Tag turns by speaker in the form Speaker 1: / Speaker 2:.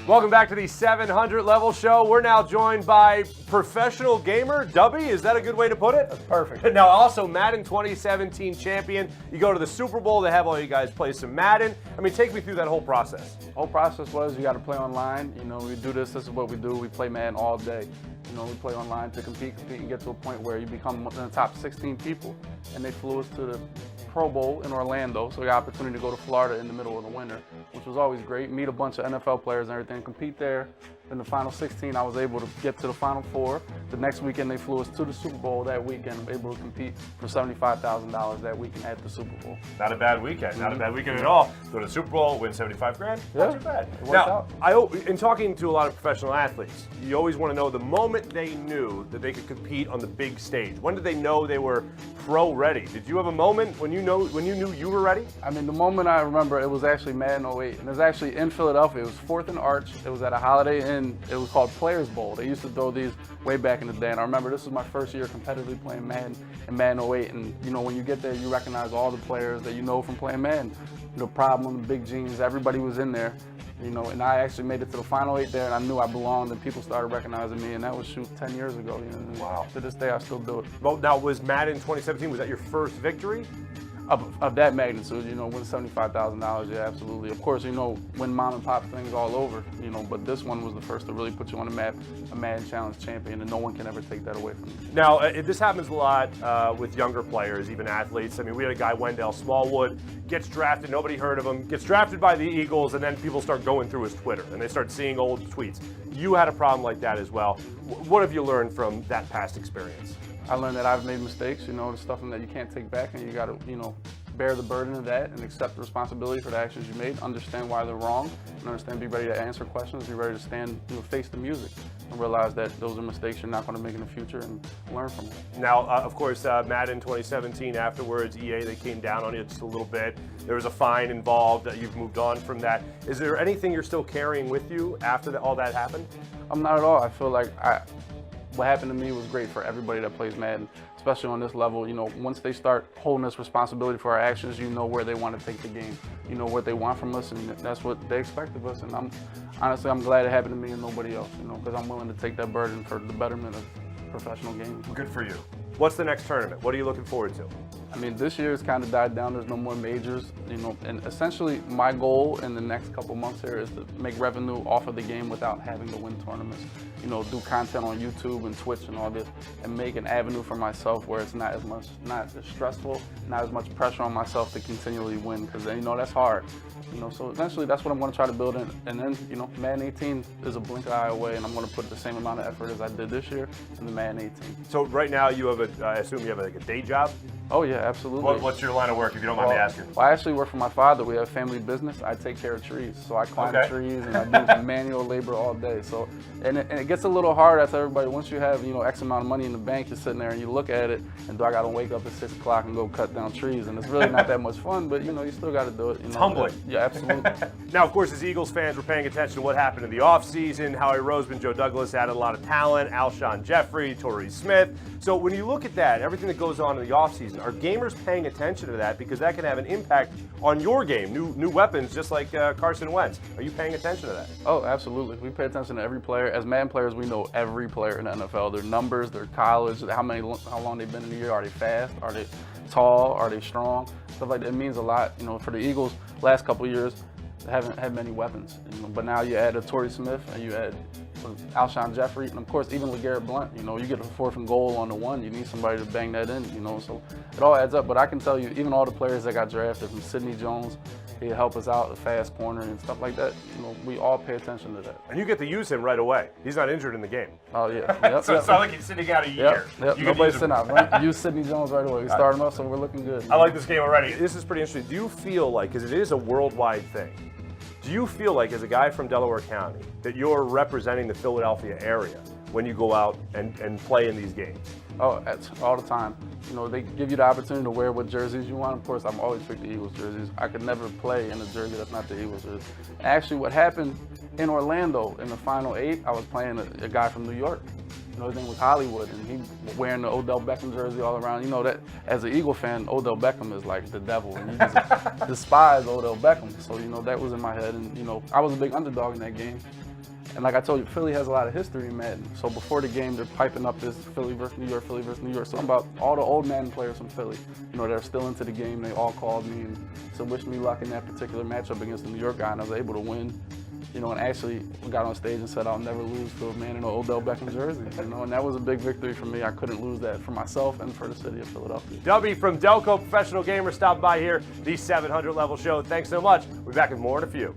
Speaker 1: Welcome back to the 700-level show. We're now joined by professional gamer, DUBBY. Is that a good way to put it?
Speaker 2: That's perfect.
Speaker 1: Now also Madden 2017 champion. You go to the Super Bowl, they have all you guys play some Madden. I mean, take me through that whole process.
Speaker 2: The whole process was you got to play online. You know, we do this is what we do. We play Madden all day. You know, we play online to compete and get to a point where you become one of the top 16 people. And they flew us to the Pro Bowl in Orlando, so we got the opportunity to go to Florida in the middle of the winter, which was always great. Meet a bunch of NFL players and everything, compete there. In the final 16, I was able to get to the Final Four. The next weekend, they flew us to the Super Bowl that weekend, able to compete for $75,000 that weekend at the Super Bowl.
Speaker 1: Not a bad weekend, not a bad weekend at all. Go to the Super Bowl, win 75 grand, not too bad.
Speaker 2: It worked out.
Speaker 1: In talking to a lot of professional athletes, you always want to know the moment they knew that they could compete on the big stage. When did they know they were pro ready? Did you have a moment when you knew you were ready?
Speaker 2: I mean, the moment I remember, it was actually Madden 08, and it was actually in Philadelphia. It was 4th and Arch. It was at a Holiday Inn. It was called Players Bowl. They used to throw these way back in the day, and I remember this was my first year competitively playing Madden in Madden 08, and you know, when you get there, you recognize all the players that you know from playing Madden. The Problem, the Big Jeans, everybody was in there. You know, and I actually made it to the Final 8 there, and I knew I belonged, and people started recognizing me, and that was, 10 years ago. You know,
Speaker 1: wow.
Speaker 2: To this day, I still do it.
Speaker 1: Well, now, was Madden 2017, was that your first victory?
Speaker 2: Of that magnitude, you know, win $75,000, yeah, absolutely. Of course, you know, win mom and pop things all over, you know, but this one was the first to really put you on the map, a Madden Challenge champion, and no one can ever take that away from you.
Speaker 1: Now, this happens a lot with younger players, even athletes. I mean, we had a guy, Wendell Smallwood, gets drafted, nobody heard of him, gets drafted by the Eagles, and then people start going through his Twitter, and they start seeing old tweets. You had a problem like that as well. What have you learned from that past experience?
Speaker 2: I learned that I've made mistakes, you know, the stuff that you can't take back, and you got to, you know, bear the burden of that and accept the responsibility for the actions you made, understand why they're wrong, and understand, be ready to answer questions, be ready to stand, you know, face the music, and realize that those are mistakes you're not going to make in the future and learn from them.
Speaker 1: Now, of course, Madden 2017 afterwards, EA, they came down on you just a little bit. There was a fine involved. You've moved on from that. Is there anything you're still carrying with you after all that happened?
Speaker 2: Not at all. I feel like what happened to me was great for everybody that plays Madden, especially on this level. You know, once they start holding us responsibility for our actions, you know where they want to take the game. You know what they want from us, and that's what they expect of us. And honestly, I'm glad it happened to me and nobody else, you know, because I'm willing to take that burden for the betterment of professional gaming.
Speaker 1: Good for you. What's the next tournament? What are you looking forward to?
Speaker 2: I mean, this year has kind of died down. There's no more majors, you know, and essentially my goal in the next couple months here is to make revenue off of the game without having to win tournaments. You know, do content on YouTube and Twitch and all this, and make an avenue for myself where it's not as stressful, not as much pressure on myself to continually win, because you know that's hard. You know, so eventually that's what I'm going to try to build in, and then you know, Madden 18 is a blink of an eye away, and I'm going to put the same amount of effort as I did this year in the Madden 18.
Speaker 1: So right now you have I assume you have like a day job?
Speaker 2: Oh yeah, absolutely.
Speaker 1: What's your line of work, if you don't mind me asking?
Speaker 2: Well, I actually work for my father. We have a family business. I take care of trees, so I climb trees and I do manual labor all day. So, and it gets a little hard after everybody. Once you have, you know, X amount of money in the bank, you're sitting there and you look at it, and do I got to wake up at 6 o'clock and go cut down trees? And it's really not that much fun, but you know, you still got to do it. You know,
Speaker 1: it's humbling.
Speaker 2: Yeah, absolutely.
Speaker 1: Now, of course, as Eagles fans, we're paying attention to what happened in the offseason. Howie Roseman, Joe Douglas added a lot of talent. Alshon Jeffrey, Torrey Smith. So when you look at that, everything that goes on in the offseason, are gamers paying attention to that, because that can have an impact on your game, new weapons, just like Carson Wentz. Are you paying attention to that?
Speaker 2: Oh, absolutely. We pay attention to every player. As Madden players, we know every player in the NFL, their numbers, their college, how long they've been in the year. Are they fast? Are they tall? Are they strong? Stuff like that. It means a lot. You know, for the Eagles, last couple of years, they haven't had many weapons. You know, but now you add a Torrey Smith and you add Alshon Jeffrey, and of course even LeGarrette Blount. You know, you get a 4th and goal on the 1, you need somebody to bang that in. You know, so it all adds up. But I can tell you, even all the players that got drafted, from Sidney Jones, he'd help us out, the fast corner and stuff like that. You know, we all pay attention to that.
Speaker 1: And you get to use him right away. He's not injured in the game.
Speaker 2: Oh yeah. Yep,
Speaker 1: So it's not like he's sitting out a year.
Speaker 2: Yep. Nobody's sitting out. Use Sidney Jones right away. We start him up, so we're looking good.
Speaker 1: I like this game already. This is pretty interesting. Do you feel like, because it is a worldwide thing, do you feel like, as a guy from Delaware County, that you're representing the Philadelphia area when you go out and play in these games?
Speaker 2: Oh, that's all the time. You know, they give you the opportunity to wear what jerseys you want. Of course, I'm always pick the Eagles jerseys. I could never play in a jersey that's not the Eagles jersey. Actually, what happened in Orlando in the Final 8, I was playing a guy from New York. You know, his name was Hollywood, and he wearing the Odell Beckham jersey all around. You know that as an Eagle fan, Odell Beckham is like the devil, and you just despise Odell Beckham. So you know that was in my head, and you know I was a big underdog in that game. And like I told you, Philly has a lot of history in Madden. So before the game, they're piping up this Philly versus New York, Philly versus New York. Something about all the old Madden players from Philly. You know, they're still into the game. They all called me and said, wish me luck in that particular matchup against the New York guy, and I was able to win. You know, and actually got on stage and said, I'll never lose to a man in an Odell Beckham jersey. You know, and that was a big victory for me. I couldn't lose that for myself and for the city of Philadelphia.
Speaker 1: Dubby from Delco Professional Gamer stopped by here, the 700 Level Show. Thanks so much. We'll be back with more in a few.